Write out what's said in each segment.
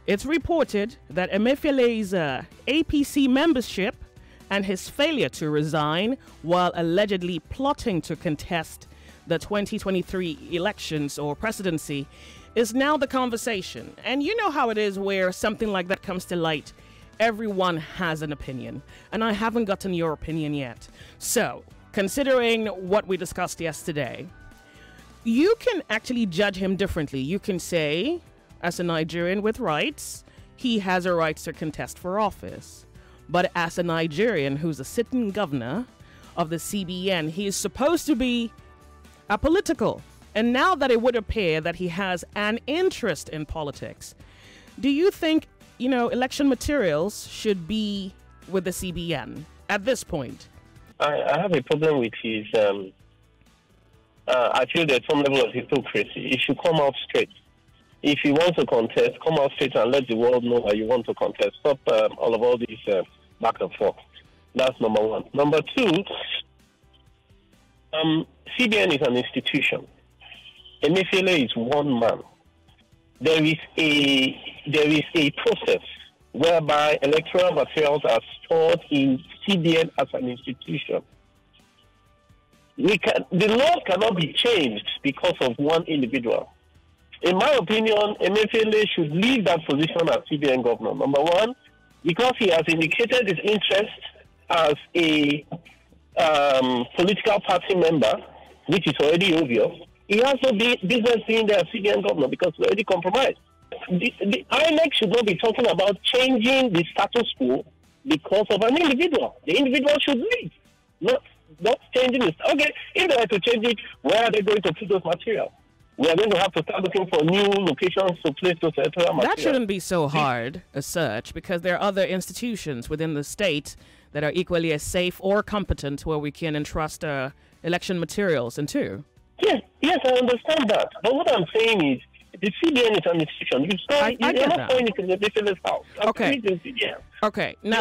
It's reported that Emefiele's APC membership and his failure to resign while allegedly plotting to contest the 2023 elections or presidency is now the conversation. And you know how it is where something like that comes to light. Everyone has an opinion, and I haven't gotten your opinion yet. So, considering what we discussed yesterday, you can actually judge him differently. You can say, as a Nigerian with rights, he has a right to contest for office. But as a Nigerian who's a sitting governor of the CBN, he is supposed to be apolitical. And now that it would appear that he has an interest in politics, do you think, election materials should be with the CBN at this point? I have a problem with his, I feel there's some level of hypocrisy. He should come out straight. If you want to contest, come out straight and let the world know that you want to contest. Stop all these back and forth. That's number one. Number two, CBN is an institution. Emefiele is one man. There is a process whereby electoral materials are stored in CBN as an institution. The law cannot be changed because of one individual. In my opinion, Emefiele should leave that position as CBN governor. Number one, because he has indicated his interest as a political party member, which is already obvious. He has no business being the CBN governor because he's already compromised. The INEC should not be talking about changing the status quo because of an individual. The individual should leave, not changing it. Okay, if they are to change it, where are they going to put those materials? We are going to have to start looking for new locations to place those electoral materials. That shouldn't be so hard a search, because there are other institutions within the state that are equally as safe or competent where we can entrust election materials into. Yes, I understand that. But what I'm saying is, the CBN is an institution. You're not going into the business house. Okay. Okay. Now,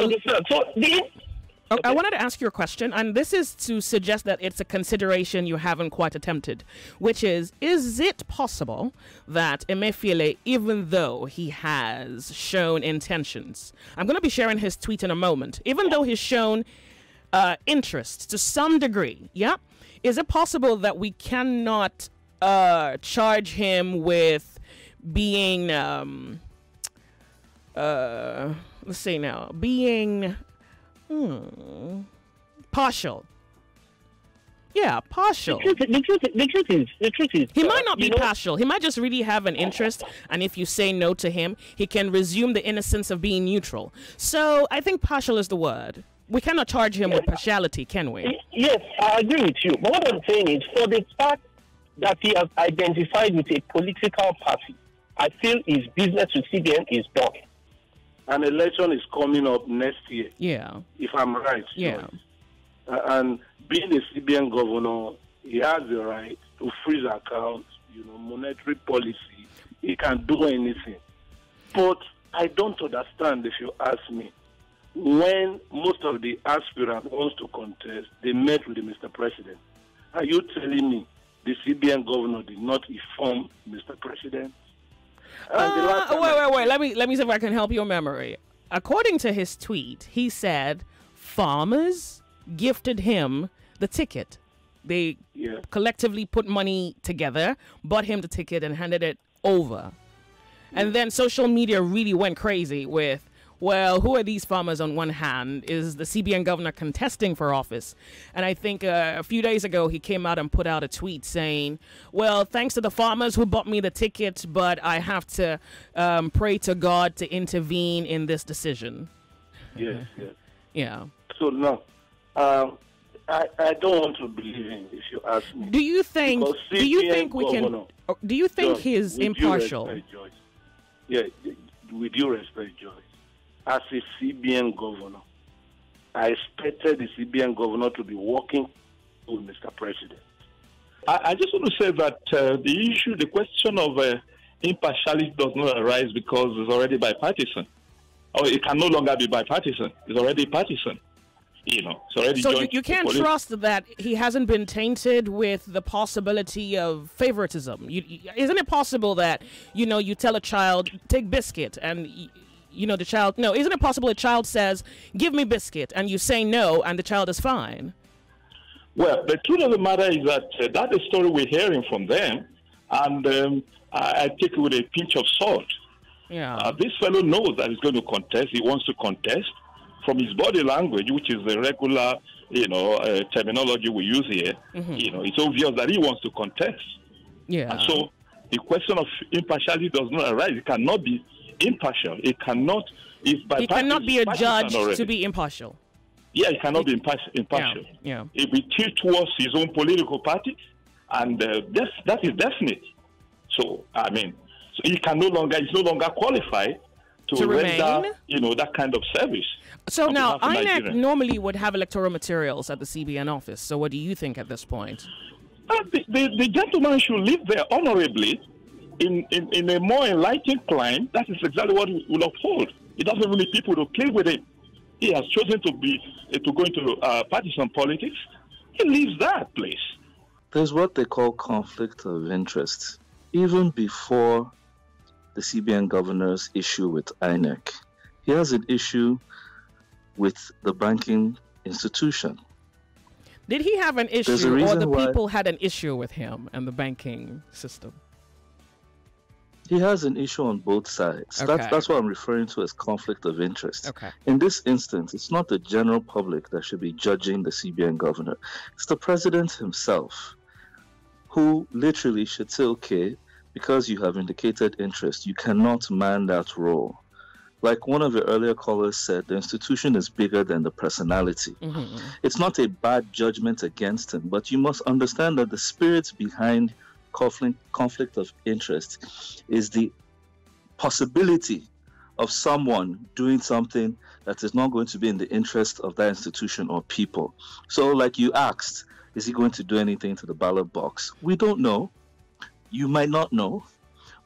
I wanted to ask you a question, and this is to suggest that it's a consideration you haven't quite attempted, which is it possible that Emefiele, even though he has shown intentions, I'm going to be sharing his tweet in a moment, even though he's shown interest to some degree, is it possible that we cannot charge him with being, let's see now, being partial? Yeah, partial. The truth is, he might not be partial. He might just really have an interest, and if you say no to him, he can resume the innocence of being neutral. So I think partial is the word. We cannot charge him with partiality, can we? Yes, I agree with you. But what I'm saying is, for the fact that he has identified with a political party, I feel his business with CBN is done. An election is coming up next year. Yeah. If I'm right. Yeah. And being a CBN governor, he has the right to freeze accounts, monetary policy. He can do anything. But I don't understand, if you ask me. When most of the aspirants wants to contest, they met with the Mr. President. Are you telling me the CBN governor did not inform Mr. President? Wait. Let me see if I can help your memory. According to his tweet, he said farmers gifted him the ticket. They collectively put money together, bought him the ticket, and handed it over. And then social media really went crazy with, well, who are these farmers on one hand? Is the CBN governor contesting for office? And I think a few days ago, he came out and put out a tweet saying, well, thanks to the farmers who bought me the ticket, but I have to pray to God to intervene in this decision. Yes. Yeah. So, no, I don't want to believe him, if you ask me. Do you think he's impartial? With due respect, Joyce. As a CBN governor, I expected the CBN governor to be working with Mr. President. I just want to say that the question of impartiality does not arise because it's already bipartisan. Or it can no longer be bipartisan. It's already partisan. It's already so joined you can't the police. trust that he hasn't been tainted with the possibility of favoritism. Isn't it possible that, you tell a child, take biscuit, and, the child, no, isn't it possible a child says, give me biscuit, and you say no, and the child is fine? Well, the truth of the matter is that that's the story we're hearing from them, and I take it with a pinch of salt. Yeah. This fellow knows that he's going to contest. He wants to contest. From his body language, which is the regular, terminology we use here, it's obvious that he wants to contest. Yeah. And so the question of impartiality does not arise. It cannot be impartial. It cannot. He cannot be a judge to be impartial. Yeah, he cannot be impartial. Yeah. It will tilt towards his own political party, and that is definite. So he's no longer qualified to render, that kind of service. So now, INEC normally would have electoral materials at the CBN office. So what do you think at this point? The gentleman should live there honorably in a more enlightened climate. That is exactly what we will uphold. He doesn't really need people to play with him. He has chosen to go into partisan politics. He leaves that place. There's what they call conflict of interest. Even before the CBN governor's issue with INEC, he has an issue with the banking institution. Did he have an issue, or the people had an issue with him and the banking system? He has an issue on both sides. Okay. That's what I'm referring to as conflict of interest. Okay. In this instance, it's not the general public that should be judging the CBN governor. It's the president himself, who literally should say, okay, because you have indicated interest, you cannot man that role. Like one of the earlier callers said, the institution is bigger than the personality. Mm-hmm. It's not a bad judgment against him, but you must understand that the spirit behind conflict of interest is the possibility of someone doing something that is not going to be in the interest of that institution or people. So like you asked, is he going to do anything to the ballot box? We don't know. You might not know.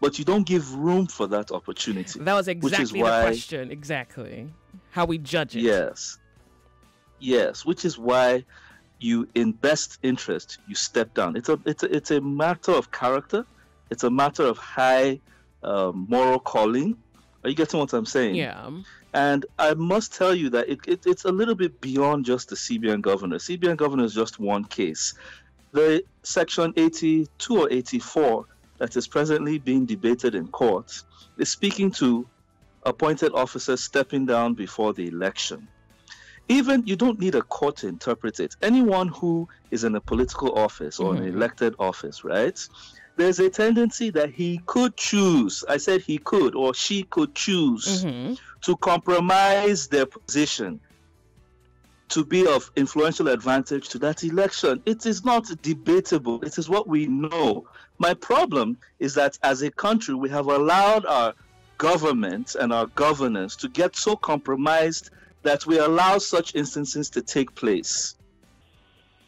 But you don't give room for that opportunity. That was exactly the question. Exactly. How we judge it. Yes. Which is why you, in best interest, you step down. It's a matter of character. It's a matter of high moral calling. Are you getting what I'm saying? Yeah. And I must tell you that it's a little bit beyond just the CBN governor. CBN governor is just one case. The Section 82 or 84 that is presently being debated in court is speaking to appointed officers stepping down before the election. Even you don't need a court to interpret it. Anyone who is in a political office or an elected office, right? There's a tendency that he could choose, I said he could, or she could choose to compromise their position to be of influential advantage to that election. It is not debatable. It is what we know. My problem is that as a country, we have allowed our government and our governance to get so compromised that we allow such instances to take place.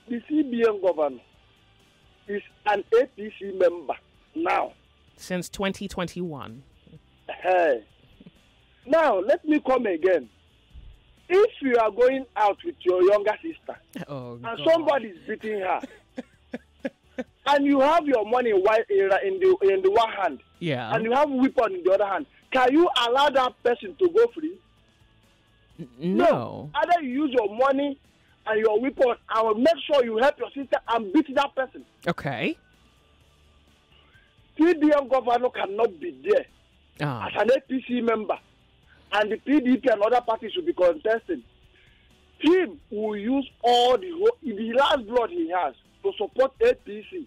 The CBN governor is an APC member now. Since 2021. Hey. Now, let me come again. If you are going out with your younger sister and somebody is beating her, and you have your money in the one hand, and you have a weapon in the other hand, can you allow that person to go free? No. Either you use your money and your weapon and make sure you help your sister and beat that person. Okay. CBN governor cannot be there as an APC member, and the PDP and other parties will be contesting. Him will use all the last blood he has to support APC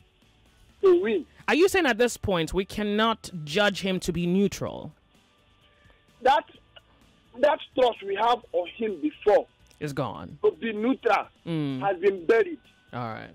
to win. Are you saying at this point we cannot judge him to be neutral? That trust we have on him before is gone. To be neutral has been buried. All right.